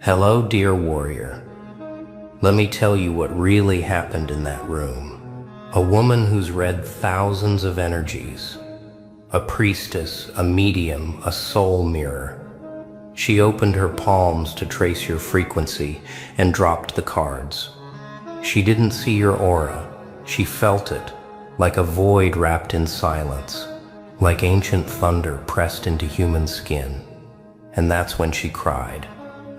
Hello, dear warrior. Let me tell you what really happened in that room. A woman who's read thousands of energies. A priestess, a medium, a soul mirror. She opened her palms to trace your frequency and dropped the cards. She didn't see your aura. She felt it, like a void wrapped in silence, like ancient thunder pressed into human skin. And that's when she cried.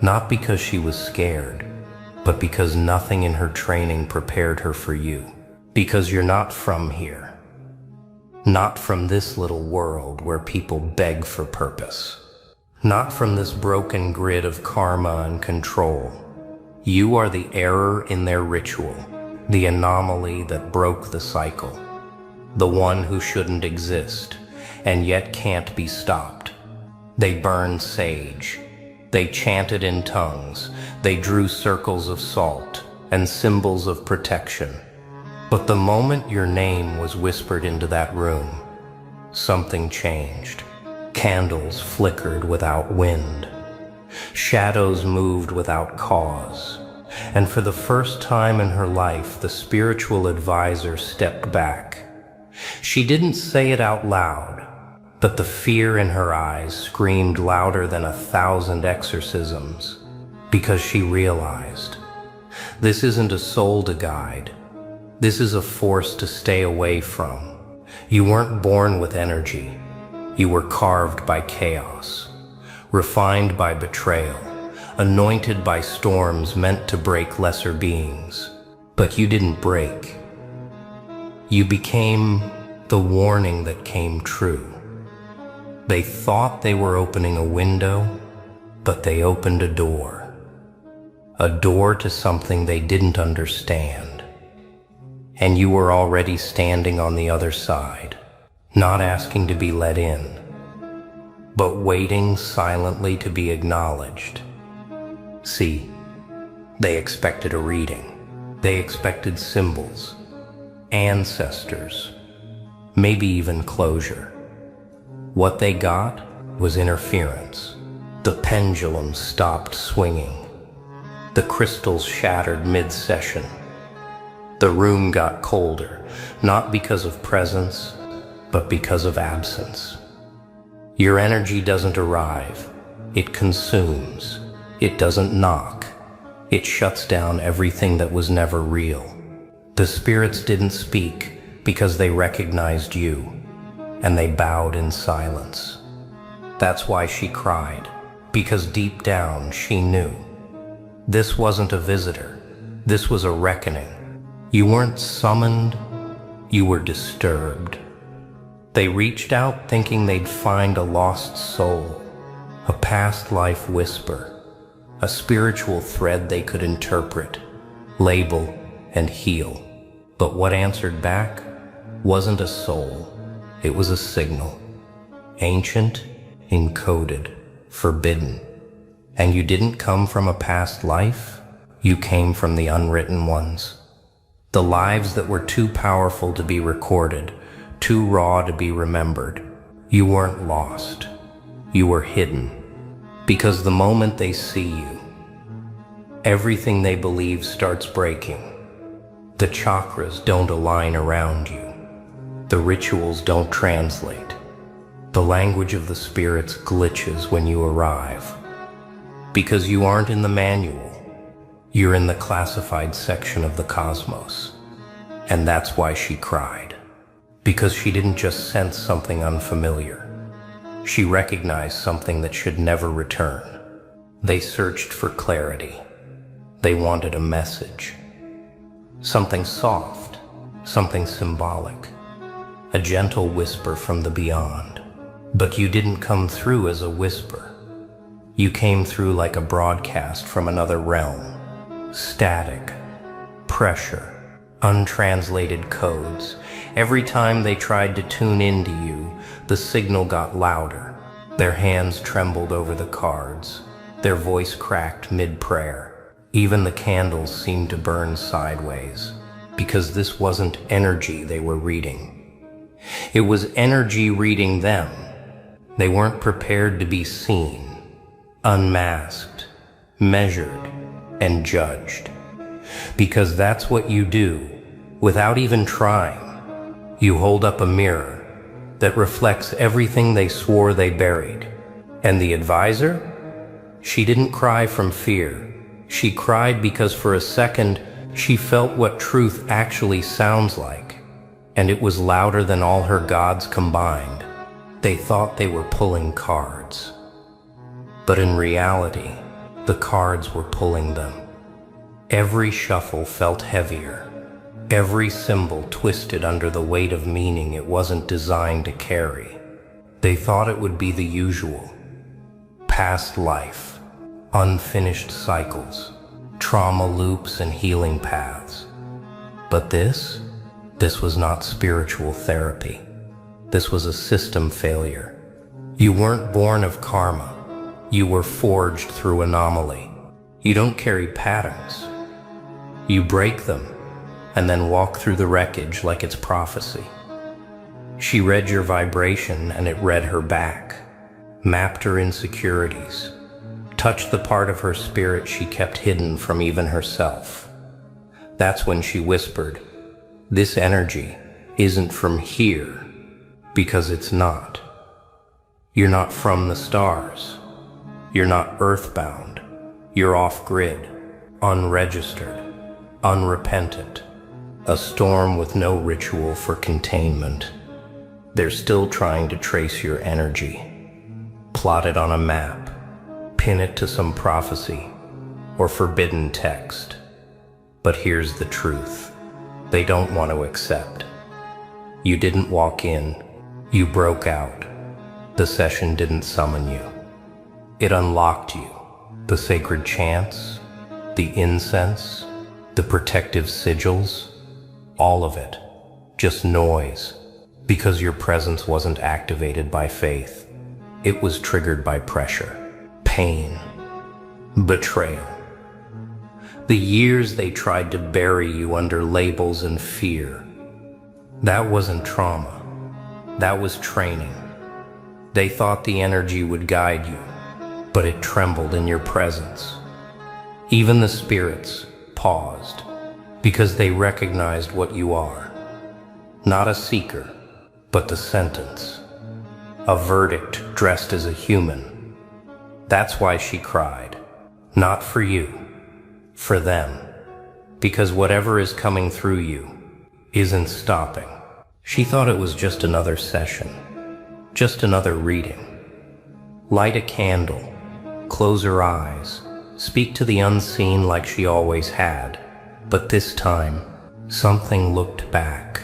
Not because she was scared, but because nothing in her training prepared her for you. Because you're not from here. Not from this little world where people beg for purpose. Not from this broken grid of karma and control. You are the error in their ritual, the anomaly that broke the cycle. The one who shouldn't exist, and yet can't be stopped. They burned sage. They chanted in tongues, they drew circles of salt and symbols of protection. But the moment your name was whispered into that room, something changed. Candles flickered without wind. Shadows moved without cause. And for the first time in her life, the spiritual advisor stepped back. She didn't say it out loud, but the fear in her eyes screamed louder than 1,000 exorcisms, because she realized, this isn't a soul to guide. This is a force to stay away from. You weren't born with energy. You were carved by chaos, refined by betrayal, anointed by storms meant to break lesser beings. But you didn't break. You became the warning that came true. They thought they were opening a window, but they opened a door. A door to something they didn't understand. And you were already standing on the other side, not asking to be let in, but waiting silently to be acknowledged. See, they expected a reading. They expected symbols, ancestors, maybe even closure. What they got was interference. The pendulum stopped swinging. The crystals shattered mid-session. The room got colder, not because of presence, but because of absence. Your energy doesn't arrive. It consumes. It doesn't knock. It shuts down everything that was never real. The spirits didn't speak because they recognized you, and they bowed in silence. That's why she cried, because deep down she knew. This wasn't a visitor. This was a reckoning. You weren't summoned, you were disturbed. They reached out thinking they'd find a lost soul, a past life whisper, a spiritual thread they could interpret, label, and heal. But what answered back wasn't a soul. It was a signal. Ancient, encoded, forbidden. And you didn't come from a past life. You came from the unwritten ones. The lives that were too powerful to be recorded, too raw to be remembered. You weren't lost. You were hidden. Because the moment they see you, everything they believe starts breaking. The chakras don't align around you. The rituals don't translate. The language of the spirits glitches when you arrive. Because you aren't in the manual. You're in the classified section of the cosmos. And that's why she cried. Because she didn't just sense something unfamiliar. She recognized something that should never return. They searched for clarity. They wanted a message. Something soft, something symbolic. A gentle whisper from the beyond. But you didn't come through as a whisper. You came through like a broadcast from another realm. Static, pressure, untranslated codes. Every time they tried to tune into you, the signal got louder. Their hands trembled over the cards. Their voice cracked mid-prayer. Even the candles seemed to burn sideways, because this wasn't energy they were reading. It was energy reading them. They weren't prepared to be seen, unmasked, measured, and judged. Because that's what you do, without even trying. You hold up a mirror that reflects everything they swore they buried. And the advisor? She didn't cry from fear. She cried because for a second, she felt what truth actually sounds like. And it was louder than all her gods combined. They thought they were pulling cards. But in reality, the cards were pulling them. Every shuffle felt heavier. Every symbol twisted under the weight of meaning it wasn't designed to carry. They thought it would be the usual. Past life, unfinished cycles, trauma loops and healing paths. But this was not spiritual therapy. This was a system failure. You weren't born of karma. You were forged through anomaly. You don't carry patterns. You break them and then walk through the wreckage like it's prophecy. She read your vibration and it read her back, mapped her insecurities, touched the part of her spirit she kept hidden from even herself. That's when she whispered, "This energy isn't from here," because it's not. You're not from the stars. You're not earthbound. You're off-grid, unregistered, unrepentant. A storm with no ritual for containment. They're still trying to trace your energy. Plot it on a map. Pin it to some prophecy or forbidden text. But here's the truth. They don't want to accept. You didn't walk in. You broke out. The session didn't summon you. It unlocked you. The sacred chants, the incense, the protective sigils, all of it, just noise, because your presence wasn't activated by faith. It was triggered by pressure, pain, betrayal. The years they tried to bury you under labels and fear. That wasn't trauma. That was training. They thought the energy would guide you, but it trembled in your presence. Even the spirits paused, because they recognized what you are. Not a seeker, but the sentence. A verdict dressed as a human. That's why she cried. Not for you, for them. Because whatever is coming through you isn't stopping. She thought it was just another session, just another reading. Light a candle, close her eyes, speak to the unseen like she always had. But this time, something looked back.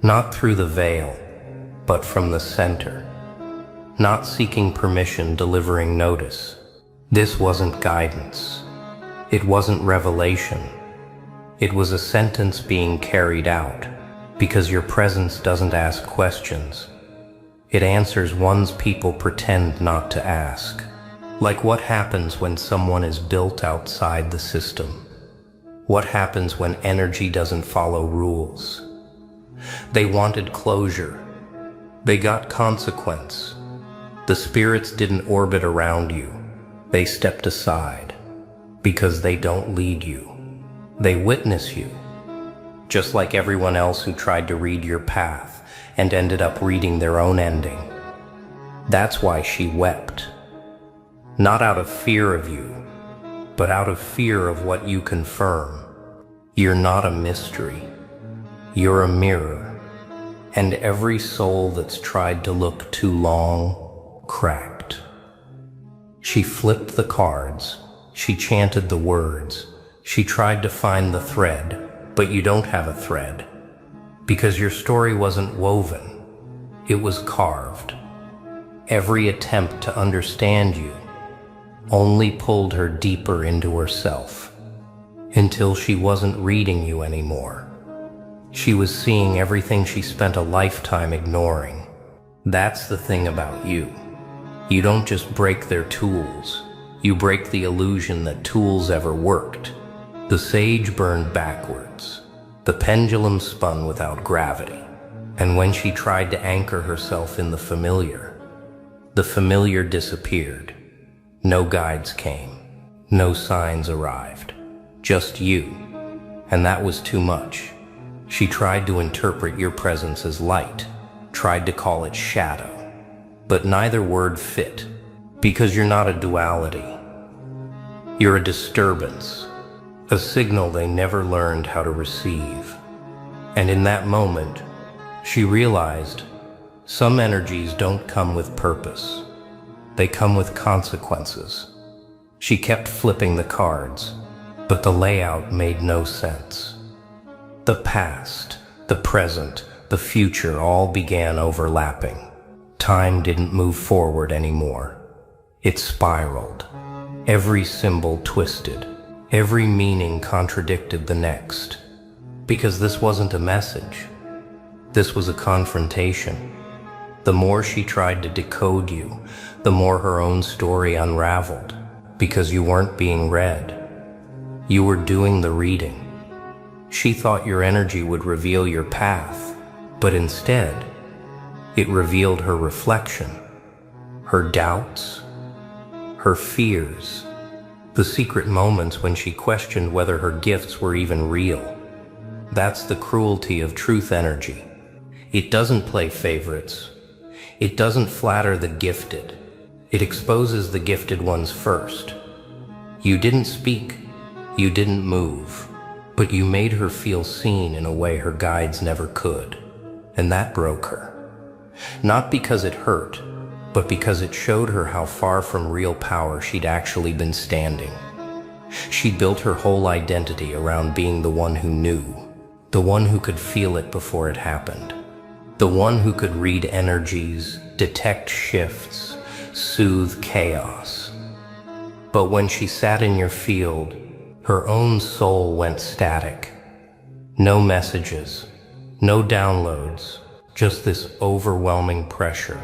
Not through the veil, but from the center. Not seeking permission, delivering notice. This wasn't guidance. It wasn't revelation. It was a sentence being carried out, because your presence doesn't ask questions. It answers ones people pretend not to ask. Like what happens when someone is built outside the system? What happens when energy doesn't follow rules? They wanted closure. They got consequence. The spirits didn't orbit around you. They stepped aside. Because they don't lead you. They witness you. Just like everyone else who tried to read your path and ended up reading their own ending. That's why she wept. Not out of fear of you, but out of fear of what you confirm. You're not a mystery. You're a mirror. And every soul that's tried to look too long, cracked. She flipped the cards. She chanted the words. She tried to find the thread, but you don't have a thread. Because your story wasn't woven. It was carved. Every attempt to understand you only pulled her deeper into herself, until she wasn't reading you anymore. She was seeing everything she spent a lifetime ignoring. That's the thing about you. You don't just break their tools, you break the illusion that tools ever worked. The sage burned backwards. The pendulum spun without gravity. And when she tried to anchor herself in the familiar, The familiar disappeared. No guides came. No signs arrived. Just you. And that was too much. She tried to interpret your presence as light, tried to call it shadow. But neither word fit, because you're not a duality. You're a disturbance, a signal they never learned how to receive. And in that moment, she realized some energies don't come with purpose. They come with consequences. She kept flipping the cards, but the layout made no sense. The past, the present, the future all began overlapping. Time didn't move forward anymore. It spiraled. Every symbol twisted. Every meaning contradicted the next. Because this wasn't a message. This was a confrontation. The more she tried to decode you, the more her own story unraveled. Because you weren't being read. You were doing the reading. She thought your energy would reveal your path, but instead, it revealed her reflection, her doubts, her fears, the secret moments when she questioned whether her gifts were even real. That's the cruelty of truth energy. It doesn't play favorites. It doesn't flatter the gifted. It exposes the gifted ones first. You didn't speak. You didn't move. But you made her feel seen in a way her guides never could. And that broke her. Not because it hurt, but because it showed her how far from real power she'd actually been standing. She'd built her whole identity around being the one who knew, the one who could feel it before it happened, the one who could read energies, detect shifts, soothe chaos. But when she sat in your field, her own soul went static. No messages, no downloads, just this overwhelming pressure.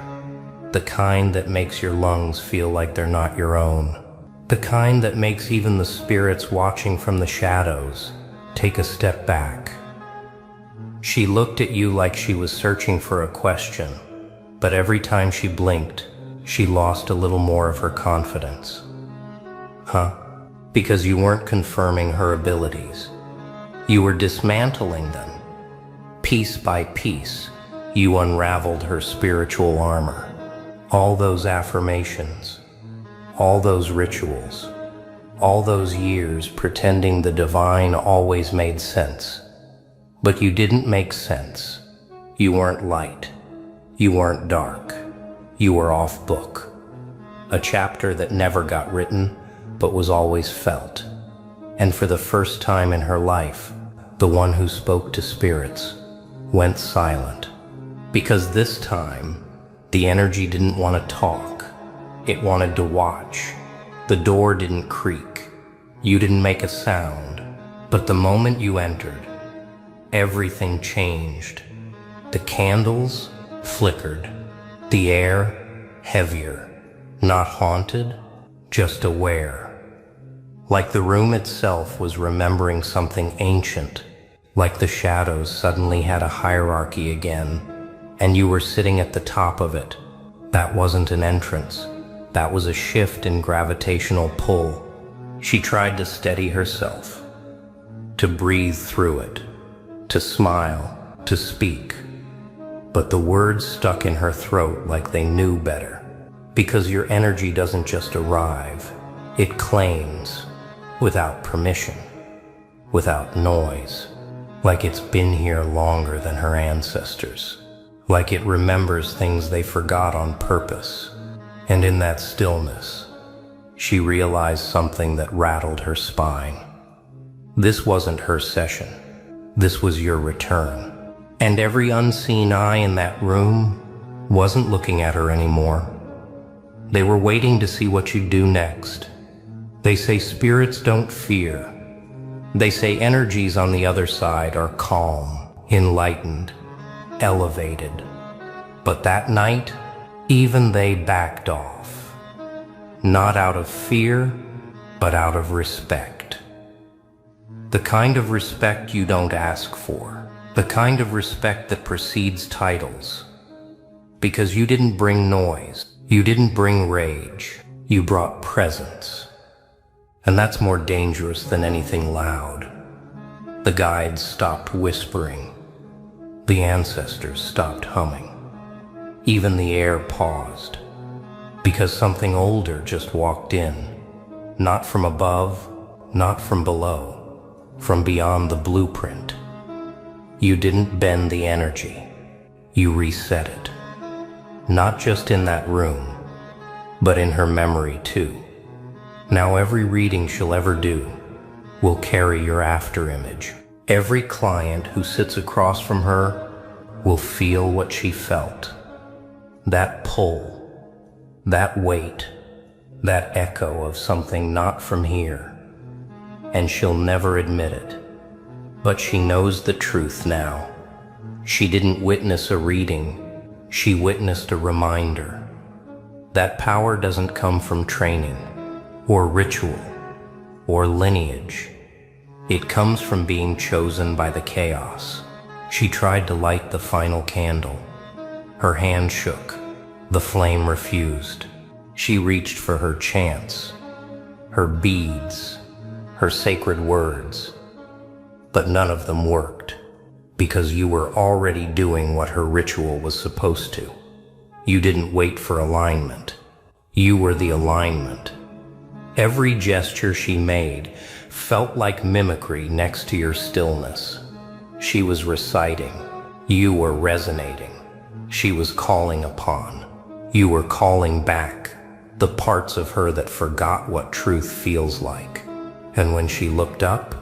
The kind that makes your lungs feel like they're not your own. The kind that makes even the spirits watching from the shadows take a step back. She looked at you like she was searching for a question, but every time she blinked, she lost a little more of her confidence. Because you weren't confirming her abilities. You were dismantling them. Piece by piece, you unraveled her spiritual armor. All those affirmations, all those rituals, all those years pretending the divine always made sense. But you didn't make sense. You weren't light. You weren't dark. You were off book. A chapter that never got written, but was always felt. And for the first time in her life, the one who spoke to spirits went silent. Because this time, the energy didn't want to talk. It wanted to watch. The door didn't creak. You didn't make a sound. But the moment you entered, everything changed. The candles flickered. The air heavier. Not haunted, just aware. Like the room itself was remembering something ancient. Like the shadows suddenly had a hierarchy again, and you were sitting at the top of it. That wasn't an entrance. That was a shift in gravitational pull. She tried to steady herself, to breathe through it, to smile, to speak. But the words stuck in her throat like they knew better. Because your energy doesn't just arrive, it claims, without permission, without noise, like it's been here longer than her ancestors, like it remembers things they forgot on purpose. And in that stillness, she realized something that rattled her spine. This wasn't her session. This was your return. And every unseen eye in that room wasn't looking at her anymore. They were waiting to see what you'd do next. They say spirits don't fear. They say energies on the other side are calm, enlightened, elevated. But that night, even they backed off. Not out of fear, but out of respect. The kind of respect you don't ask for. The kind of respect that precedes titles. Because you didn't bring noise. You didn't bring rage, you brought presence. And that's more dangerous than anything loud. The guides stopped whispering. The ancestors stopped humming. Even the air paused, because something older just walked in, not from above, not from below, from beyond the blueprint. You didn't bend the energy, you reset it. Not just in that room, but in her memory too. Now every reading she'll ever do will carry your afterimage. Every client who sits across from her will feel what she felt. That pull, that weight, that echo of something not from here. And she'll never admit it. But she knows the truth now. She didn't witness a reading, she witnessed a reminder. That power doesn't come from training, or ritual, or lineage. It comes from being chosen by the chaos. She tried to light the final candle. Her hand shook. The flame refused. She reached for her chants, her beads, her sacred words. But none of them worked, because you were already doing what her ritual was supposed to. You didn't wait for alignment. You were the alignment. Every gesture she made felt like mimicry next to your stillness. She was reciting. You were resonating. She was calling upon. You were calling back the parts of her that forgot what truth feels like. And when she looked up,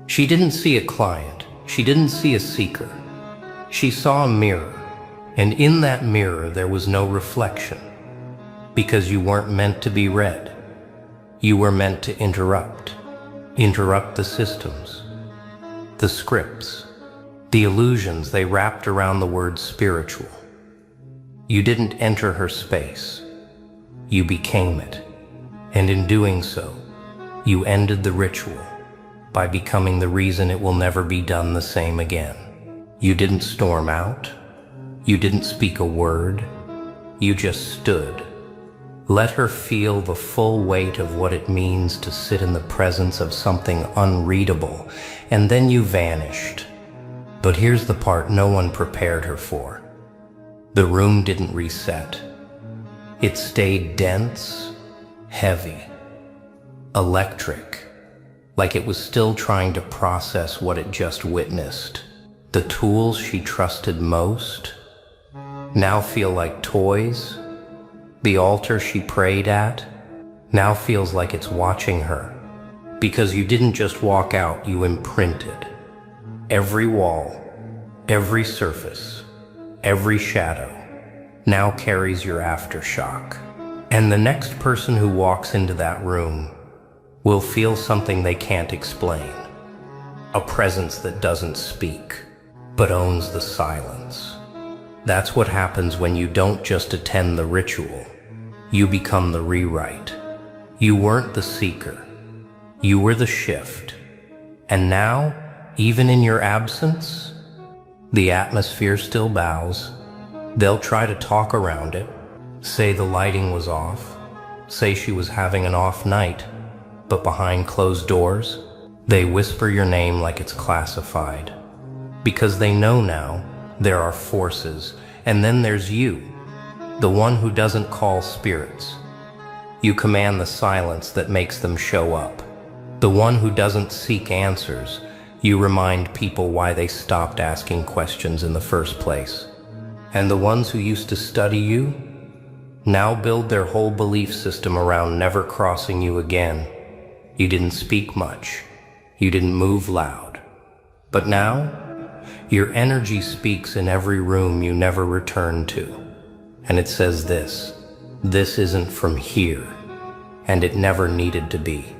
she didn't see a client. She didn't see a seeker. She saw a mirror. And in that mirror, there was no reflection. Because you weren't meant to be read. You were meant to interrupt. Interrupt the systems, the scripts, the illusions they wrapped around the word spiritual. You didn't enter her space. You became it. And in doing so, you ended the ritual by becoming the reason it will never be done the same again. You didn't storm out. You didn't speak a word. You just stood. Let her feel the full weight of what it means to sit in the presence of something unreadable, and then you vanished. But here's the part no one prepared her for. The room didn't reset. It stayed dense, heavy, electric, like it was still trying to process what it just witnessed. The tools she trusted most now feel like toys. The altar she prayed at now feels like it's watching her. Because you didn't just walk out, you imprinted. Every wall, every surface, every shadow now carries your aftershock. And the next person who walks into that room will feel something they can't explain. A presence that doesn't speak, but owns the silence. That's what happens when you don't just attend the ritual. You become the rewrite. You weren't the seeker. You were the shift. And now, even in your absence, the atmosphere still bows. They'll try to talk around it, say the lighting was off, say she was having an off night, but behind closed doors, they whisper your name like it's classified. Because they know now there are forces, and then there's you, the one who doesn't call spirits. You command the silence that makes them show up. The one who doesn't seek answers. You remind people why they stopped asking questions in the first place. And the ones who used to study you now build their whole belief system around never crossing you again. You didn't speak much. You didn't move loud. But now, your energy speaks in every room you never return to. And it says this isn't from here, and it never needed to be.